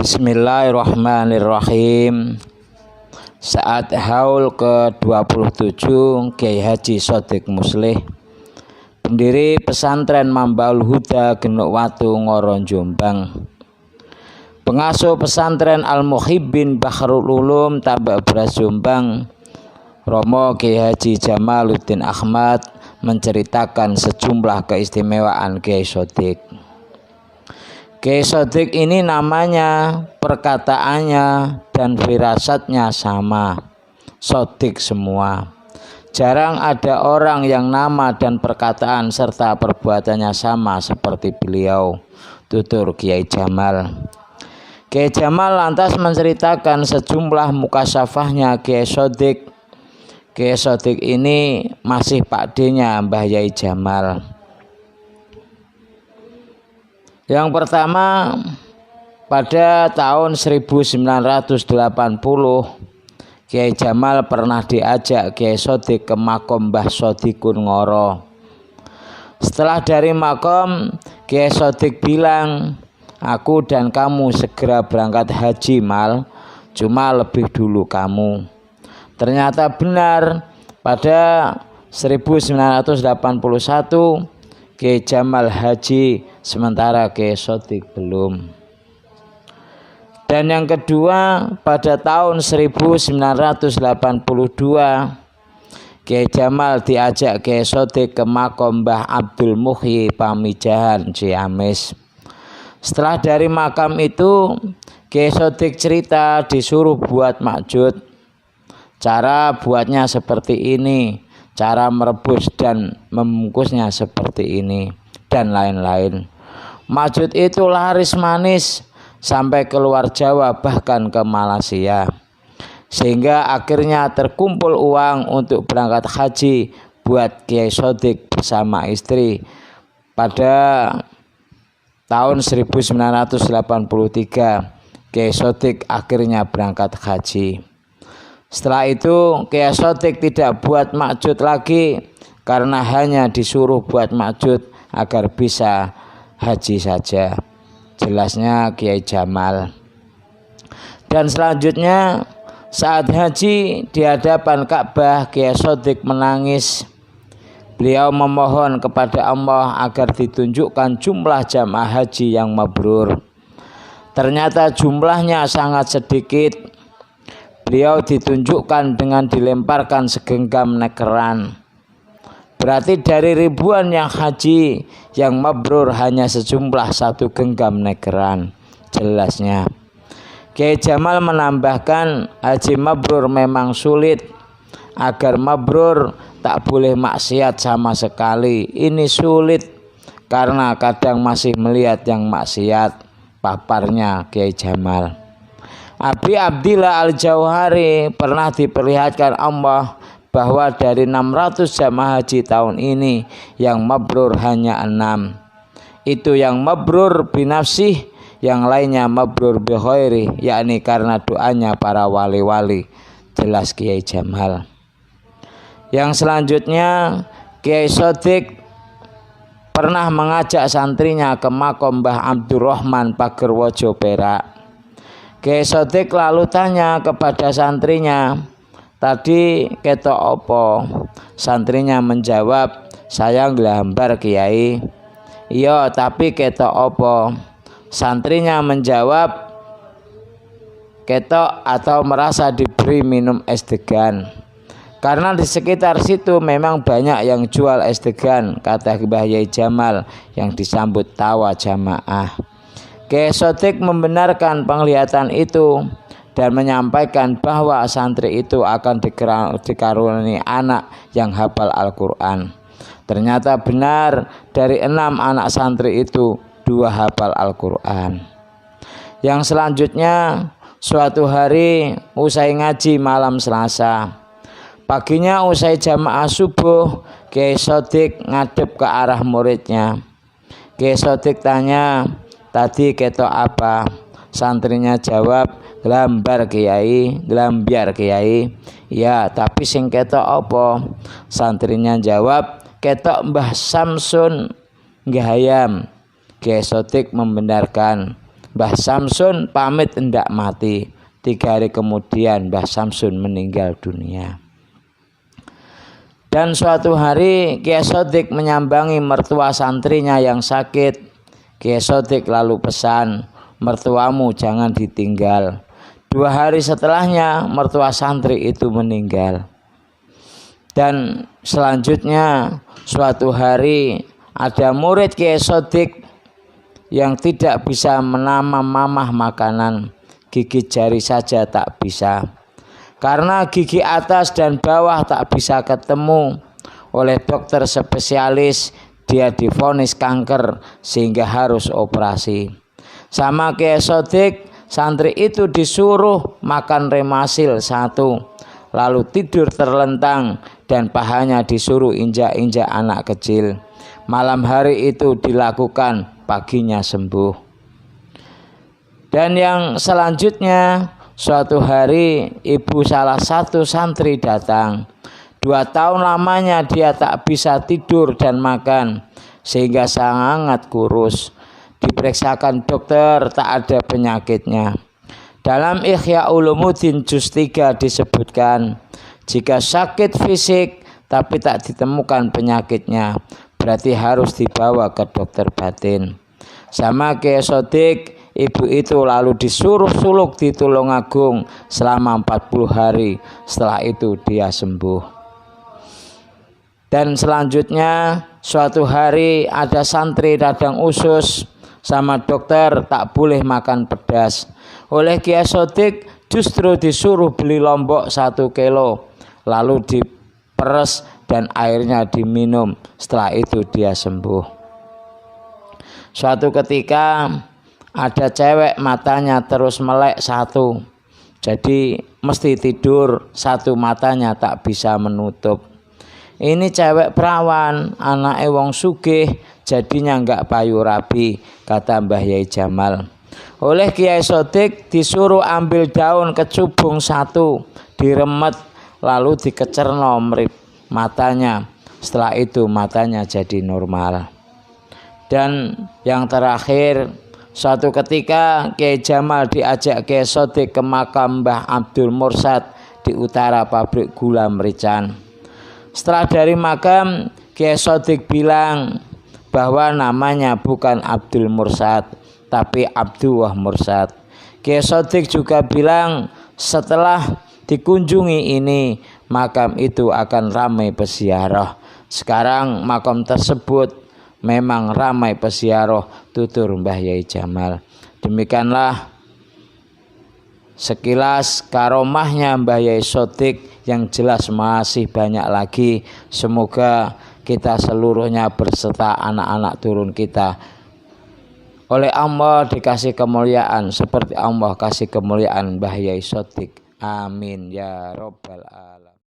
Bismillahirrahmanirrahim. Saat haul ke-27 Kiai Haji Shodiq Muslih, pendiri pesantren Mambaul Huda Genuk Watu Ngoro Jombang, pengasuh pesantren Al-Muhibbin Bahrul Ulum Tambak Beras Jombang, Romo Kiai Haji Jamaluddin Ahmad menceritakan sejumlah keistimewaan Kiai Shodiq. Kiai Shodiq ini namanya, perkataannya, dan firasatnya sama, Shodiq semua. Jarang ada orang yang nama dan perkataan serta perbuatannya sama seperti beliau, tutur Kiai Jamal. Kiai Jamal lantas menceritakan sejumlah mukasyafahnya Kiai Shodiq. Kiai Shodiq ini masih pakdenya Mbah Yai Jamal. Yang pertama, pada tahun 1980 Kiai Jamal pernah diajak Kiai Shodiq ke makom Mbah Shodiqun Ngoro. Setelah dari makom, Kiai Shodiq bilang, "Aku dan kamu segera berangkat haji, Mal, cuma lebih dulu kamu." Ternyata benar, pada 1981 Kiai Jamal haji, sementara Kiai Shodiq belum. Dan yang kedua, pada tahun 1982 Kiai Jamal diajak Kiai Shodiq ke makom Mbah Abdul Muhyi Pamijahan Ciamis. Setelah dari makam itu, Kiai Shodiq cerita disuruh buat makjud. Cara buatnya seperti ini, cara merebus dan membungkusnya seperti ini, dan lain-lain. Makjud itu laris manis sampai keluar Jawa, bahkan ke Malaysia. Sehingga akhirnya terkumpul uang untuk berangkat haji buat Kiai Shodiq bersama istri pada tahun 1983. Kiai Shodiq akhirnya berangkat haji. Setelah itu Kiai Shodiq tidak buat makjud lagi karena hanya disuruh buat makjud agar bisa haji saja. Jelasnya Kiai Jamal. Dan selanjutnya saat haji di hadapan Ka'bah, Kiai Shodiq menangis. Beliau memohon kepada Allah agar ditunjukkan jumlah jamaah haji yang mabrur. Ternyata jumlahnya sangat sedikit. Beliau ditunjukkan dengan dilemparkan segenggam nekeran. Berarti dari ribuan yang haji, yang mabrur hanya sejumlah satu genggam nekeran. Jelasnya Kiai Jamal menambahkan, haji mabrur memang sulit. Agar mabrur tak boleh maksiat sama sekali. Ini sulit karena kadang masih melihat yang maksiat, paparnya Kiai Jamal. Abi Abdillah Al-Jauhari pernah diperlihatkan Allah bahwa dari 600 jamaah haji tahun ini yang mabrur hanya 6. Itu yang mabrur binafsih, yang lainnya mabrur bi khairi, yakni karena doanya para wali-wali. Jelas Kiai Jamal. Yang selanjutnya, Kiai Shodiq pernah mengajak santrinya ke makom Mbah Abdurrahman Pagerwojo Perak. Kiai Shodiq lalu tanya kepada santrinya, "Tadi ketok opo?" Santrinya menjawab, "Saya nggambar Kiai." "Iya, tapi ketok opo?" Santrinya menjawab, "Ketok atau merasa diberi minum es degan." Karena di sekitar situ memang banyak yang jual es degan, kata Mbah Yai Jamal yang disambut tawa jamaah. Kiai Shodiq membenarkan penglihatan itu dan menyampaikan bahwa santri itu akan dikaruniai anak yang hafal Al-Quran. Ternyata benar, dari 6 anak santri itu 2 hafal Al-Quran. Yang selanjutnya, suatu hari usai ngaji malam Selasa, paginya usai jamaah subuh, Kiai Shodiq ngadep ke arah muridnya. Kiai Shodiq tanya, "Tadi ketok apa?" Santrinya jawab, "Gelambar Kiai, gelambiar Kiai." "Ya, tapi sing ketok apa?" Santrinya jawab, "Ketok Mbah Samsun Gahayam." Kiai Shodiq membenarkan, Mbah Samsun pamit hendak mati. 3 hari kemudian Mbah Samsun meninggal dunia. Dan suatu hari Kiai Sodik menyambangi mertua santrinya yang sakit. Kiai Sodik lalu pesan, mertuamu jangan ditinggal. 2 hari setelahnya mertua santri itu meninggal. Dan selanjutnya suatu hari ada murid Kiai Sodik yang tidak bisa menamah-mamah makanan, gigi jari saja tak bisa. Karena gigi atas dan bawah tak bisa ketemu, oleh dokter spesialis dia divonis kanker sehingga harus operasi. Sama Kiai Sodik, santri itu disuruh makan remasil 1, lalu tidur terlentang dan pahanya disuruh injak-injak anak kecil. Malam hari itu dilakukan, paginya sembuh. Dan yang selanjutnya, suatu hari ibu salah satu santri datang. 2 tahun lamanya dia tak bisa tidur dan makan sehingga sangat kurus. Diperiksakan dokter, tak ada penyakitnya. Dalam Ihya Ulumuddin juz 3 disebutkan, jika sakit fisik tapi tak ditemukan penyakitnya, berarti harus dibawa ke dokter batin. Sama Kiai Sodik, ibu itu lalu disuruh suluk di Tulungagung selama 40 hari. Setelah itu dia sembuh. Dan selanjutnya suatu hari ada santri radang usus, sama dokter tak boleh makan pedas. Oleh Kiai Sodik justru disuruh beli lombok 1 kilo, lalu diperes dan airnya diminum. Setelah itu dia sembuh. Suatu ketika ada cewek matanya terus melek 1, jadi mesti tidur 1 matanya tak bisa menutup. Ini cewek perawan, anake wong sugih, jadinya enggak payu rabi, kata Mbah Yai Jamal. Oleh Kiai Sodik disuruh ambil daun kecubung 1, diremet lalu dikecerno matanya. Setelah itu matanya jadi normal. Dan yang terakhir, suatu ketika Kiai Jamal diajak Kiai Sodik ke makam Mbah Abdul Mursad di utara pabrik gula Merican. Setelah dari makam, Kiai Sodik bilang bahwa namanya bukan Abdul Mursad, tapi Abdullah Mursad. Kiai Sodik juga bilang setelah dikunjungi ini, makam itu akan ramai peziarah. Sekarang makam tersebut memang ramai peziarah, tutur Mbah Yai Jamal. Demikianlah sekilas karomahnya Mbah Yai Sodik, yang jelas masih banyak lagi. Semoga kita seluruhnya berserta anak-anak turun kita oleh Allah dikasih kemuliaan seperti Allah kasih kemuliaan Mbah Yai Sodik. Amin ya robbal alamin.